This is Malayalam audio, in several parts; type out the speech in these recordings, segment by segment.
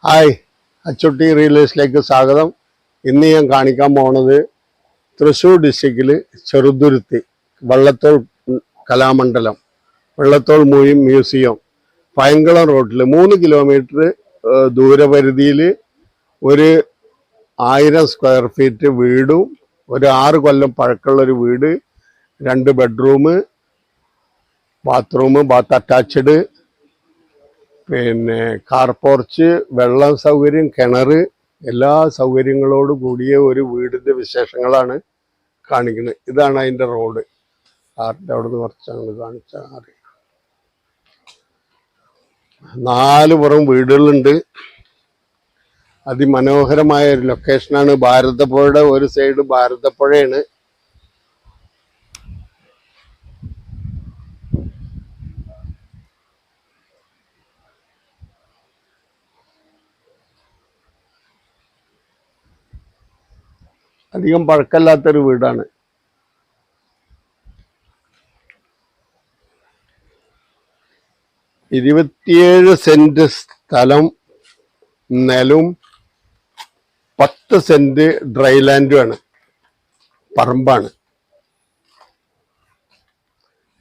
ഹായ്, അച്ചുട്ടി റിയലേഴ്സിലേക്ക് സ്വാഗതം. ഇന്ന് ഞാൻ കാണിക്കാൻ പോണത് തൃശ്ശൂർ ഡിസ്ട്രിക്റ്റിൽ ചെറുതുരുത്തി വള്ളത്തോൾ കലാമണ്ഡലം, വള്ളത്തോൾ മ്യൂസിയം, പയങ്കുളം റോഡിൽ 3 കിലോമീറ്റർ ദൂരപരിധിയിൽ ഒരു 1000 സ്ക്വയർ ഫീറ്റ് വീടും ഒരു 6 കൊല്ലം പഴക്കമുള്ളൊരു വീട്, 2 ബെഡ്റൂം, ബാത്ത് അറ്റാച്ച്ഡ്, പിന്നെ കാർ പോർച്ച്, വെള്ളം സൗകര്യം, കിണർ, എല്ലാ സൗകര്യങ്ങളോട് കൂടിയ ഒരു വീടിൻ്റെ വിശേഷങ്ങളാണ് കാണിക്കുന്നത്. ഇതാണ് അതിൻ്റെ റോഡ്. കാറിൻ്റെ അവിടെ നിന്ന് കുറച്ചങ്ങോട്ട് കാണിച്ചാൽ അറിയാം. 4 പുറം വീടുകളുണ്ട്. അതിമനോഹരമായ ഒരു ലൊക്കേഷനാണ്. ഭാരതപ്പുഴയുടെ ഒരു സൈഡ് ഭാരതപ്പുഴയാണ്. അധികം പഴക്കമില്ലാത്തൊരു വീടാണ്. ഇരുപത്തിയേഴ് സെന്റ് സ്ഥലം നിലവും 10 സെന്റ് ഡ്രൈലാൻഡുമാണ്, പറമ്പാണ്.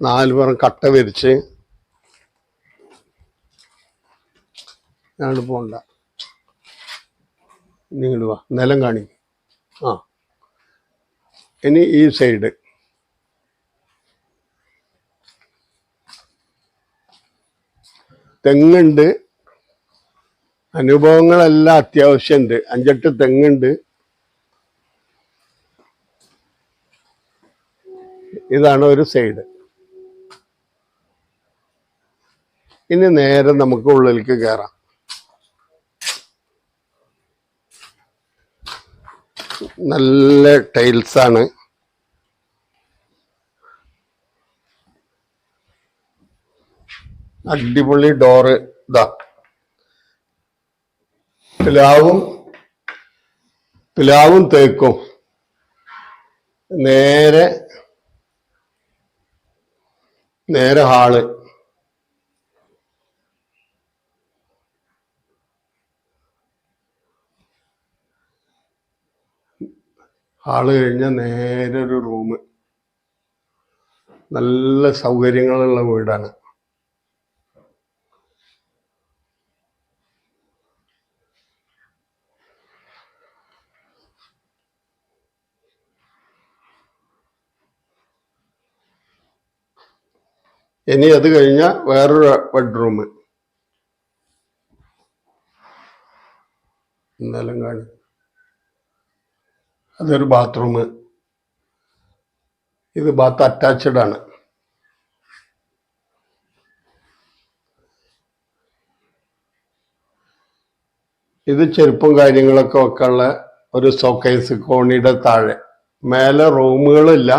4 പുറം കട്ട വിരിച്ച് ഞാനിത് പോണ്ട, നിങ്ങൾ വാ, നിലം കാണിക്കും. ഇനി ഈ സൈഡ് തെങ്ങുണ്ട്. അനുഭവങ്ങളെല്ലാം അത്യാവശ്യമുണ്ട്. 5-8 തെങ്ങുണ്ട്. ഇതാണ് ഒരു സൈഡ്. ഇനി നേരെ നമുക്ക് ഉള്ളിലേക്ക് കയറാം. നല്ല ടൈൽസാണ്. അടിപൊളി ഡോറ്. ഇതാ പിലാവും തേക്കും. നേരെ ഹാള്. കഴിഞ്ഞ നേരെ ഒരു റൂം. നല്ല സൗകര്യങ്ങളുള്ള വീടാണ്. ഇനി അത് കഴിഞ്ഞ വേറൊരു ബെഡ്റൂം. എന്നാലും കാണി, അതൊരു ബാത്റൂം. ഇത് ബാത്ത് അറ്റാച്ച്ഡ് ആണ്. ഇത് ചെരുപ്പും കാര്യങ്ങളൊക്കെ വെക്കാനുള്ള ഒരു ഷോക്കേസ് കോണിയുടെ താഴെ. മേലെ റൂമുകളില്ല.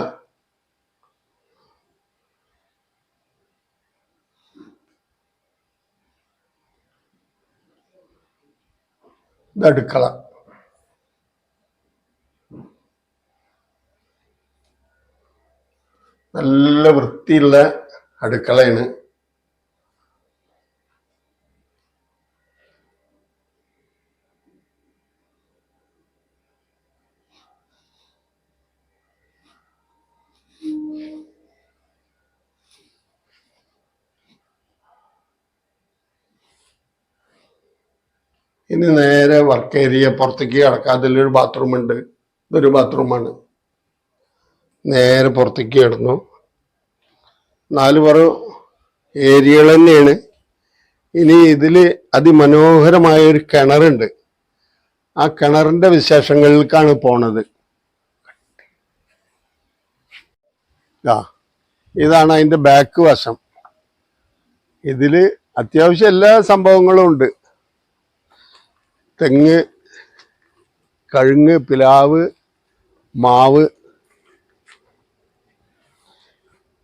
ഇത് അടുക്കള. നല്ല വൃത്തിയുള്ള അടുക്കളയാണ്. ഇനി നേരെ വർക്ക് ഏരിയ, പുറത്തേക്ക് കിടക്കാം. അതിലൊരു ബാത്റൂം ഉണ്ട്. ഇതൊരു ബാത്റൂമാണ്. നേരെ പുറത്തേക്ക് കിടന്നു. 4 പുറം ഏരിയകൾ തന്നെയാണ്. ഇനി ഇതിൽ അതിമനോഹരമായ ഒരു കിണറുണ്ട്. ആ കിണറിന്റെ വിശേഷങ്ങളിലേക്കാണ് പോണത്. ഇതാണ് അതിന്റെ ബാക്ക് വശം. ഇതില് അത്യാവശ്യം എല്ലാ സംഭവങ്ങളും ഉണ്ട്. തെങ്ങ്, കഴുങ്ങ്, പിലാവ്, മാവ്.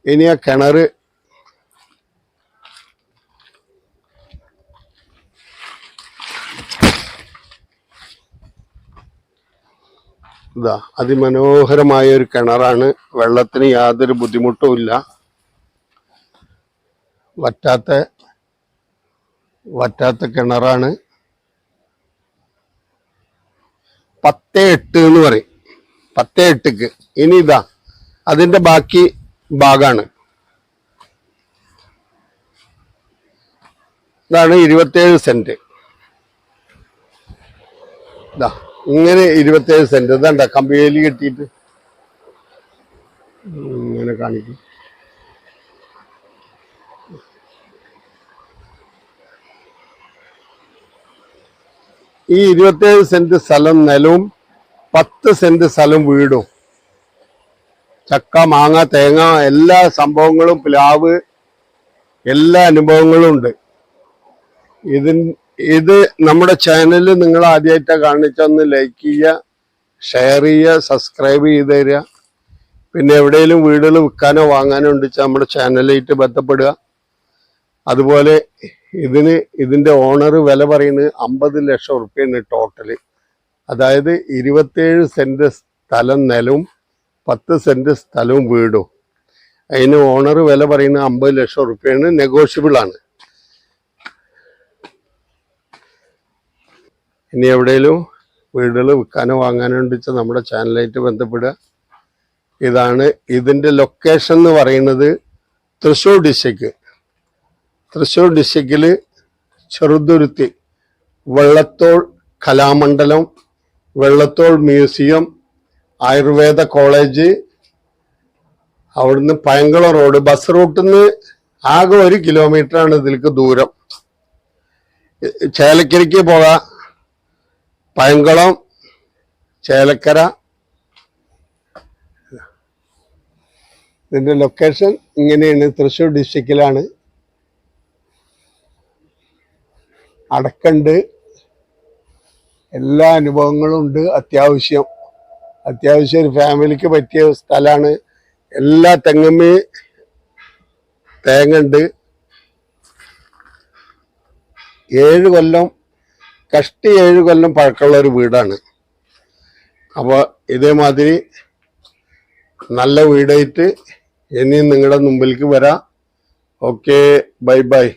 ഇനി ആ കിണറ്. ഇതാ അതിമനോഹരമായ ഒരു കിണറാണ്. വെള്ളത്തിന് യാതൊരു ബുദ്ധിമുട്ടും ഇല്ല. വറ്റാത്ത കിണറാണ്. 10.8 എന്ന് പറയും. 10.8ക്ക്. ഇനി ഇതാ അതിന്റെ ബാക്കി ഭാഗമാണ്. ഇതാണ് 27 സെന്റ്. ഇതാ ഇങ്ങനെ 27 സെന്റ്. ഇതാണ്ട കമ്പിവേലി കെട്ടിയിട്ട് ഇങ്ങനെ കാണിക്കും. ഈ 27 സെന്റ് സ്ഥലം നിലവും 10 സെന്റ് സ്ഥലം വീടും. ചക്ക, മാങ്ങ, തേങ്ങ എല്ലാ സംഭവങ്ങളും, പ്ലാവ്, എല്ലാ അനുഭവങ്ങളും ഉണ്ട്. ഇത് നമ്മുടെ ചാനൽ നിങ്ങൾ ആദ്യമായിട്ടാണ് കാണിച്ചൊന്ന് ലൈക്ക് ചെയ്യുക, ഷെയർ ചെയ്യുക, സബ്സ്ക്രൈബ് ചെയ്ത് തരിക. പിന്നെ എവിടെയെങ്കിലും വീടുകൾ വിൽക്കാനോ വാങ്ങാനോ ഉണ്ടെച്ചാൽ നമ്മുടെ ചാനലായിട്ട് ബന്ധപ്പെടുക. അതുപോലെ ഇതിന്റെ ഓണർ വില പറയുന്നത് 50 ലക്ഷം റുപ്യാണ് ടോട്ടല്. അതായത് 27 സെന്റ് സ്ഥലം നിലവും 10 സെന്റ് സ്ഥലവും വീടും. അതിന് ഓണർ വില പറയുന്നത് 50 ലക്ഷം റുപ്യാണ്. നെഗോഷ്യബിൾ ആണ്. ഇനി എവിടെയെങ്കിലും വീടുകൾ വിൽക്കാനോ വാങ്ങാനോ ഉണ്ടെച്ചാൽ നമ്മുടെ ചാനലായിട്ട് ബന്ധപ്പെടുക. ഇതാണ് ഇതിന്റെ ലൊക്കേഷൻ എന്ന് പറയുന്നത് തൃശ്ശൂർ ഡിസ്ട്രിക്ട്. തൃശ്ശൂർ ഡിസ്ട്രിക്റ്റില് ചെറുതുരുത്തി, വെള്ളത്തോൾ കലാമണ്ഡലം, വെള്ളത്തോൾ മ്യൂസിയം, ആയുർവേദ കോളേജ്, അവിടുന്ന് പയങ്കുളം റോഡ്, ബസ് റൂട്ടിൽ നിന്ന് ആകെ 1 കിലോമീറ്ററാണ് ഇതിലേക്ക് ദൂരം. ചേലക്കരയ്ക്ക് പോകാം. പയങ്കുളം, ചേലക്കര. ഇതിന്റെ ലൊക്കേഷൻ ഇങ്ങനെയാണ്. തൃശ്ശൂർ ഡിസ്ട്രിക്റ്റിലാണ്. അടക്കണ്ട്, എല്ലാ അനുഭവങ്ങളും ഉണ്ട്. അത്യാവശ്യം ഒരു ഫാമിലിക്ക് പറ്റിയ സ്ഥലമാണ്. എല്ലാ തെങ്ങുമ്മേ തേങ്ങണ്ട്. 7 കൊല്ലം കഷ്ടി 7 കൊല്ലം പഴക്കമുള്ള ഒരു വീടാണ്. അപ്പോൾ ഇതേമാതിരി നല്ല വീടായിട്ട് ഇനിയും നിങ്ങളുടെ മുമ്പിലേക്ക് വരാം. Okay, bye bye.